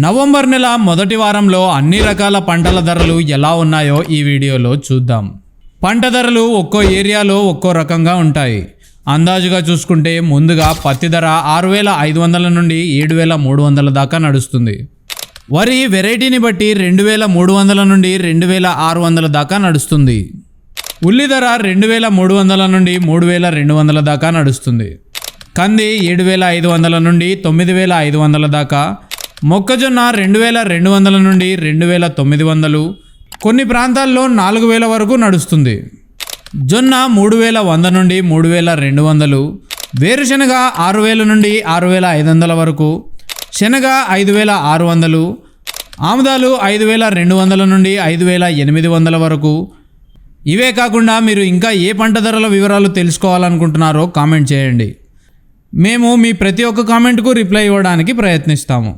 November నెల మొదటి వారంలో అన్ని రకాల పంటల ధరలు ఎలా ఉన్నాయో ఈ వీడియోలో చూద్దాం. పంట ధరలు ఒక్కో ఏరియాలో ఒక్కో రకంగా ఉంటాయి. అందాజుగా చూసుకుంటే ముందుగా పత్తి ధర 6,500 నుండి 7,300 దాకా నడుస్తుంది. వరి వెరైటీని బట్టి 2,300 నుండి 2,600 దాకా నడుస్తుంది. ఉల్లి ధర 2,300 నుండి 3,200 దాకా నడుస్తుంది. కంది 7,500 నుండి 9,500 దాకా, మొక్కజొన్న 2,200 నుండి 2,900, కొన్ని ప్రాంతాల్లో 4,000 వరకు నడుస్తుంది. జొన్న 3,100 నుండి 3,200, వేరుశనగ 6,000 నుండి 6,500 వరకు, శనగ 5,600, ఆముదాలు 5,200 నుండి 5,800 వరకు. ఇవే కాకుండా మీరు ఇంకా ఏ పంట ధరల వివరాలు తెలుసుకోవాలనుకుంటున్నారో కామెంట్ చేయండి. మేము మీ ప్రతి ఒక్క కామెంట్కు రిప్లై ఇవ్వడానికి ప్రయత్నిస్తాము.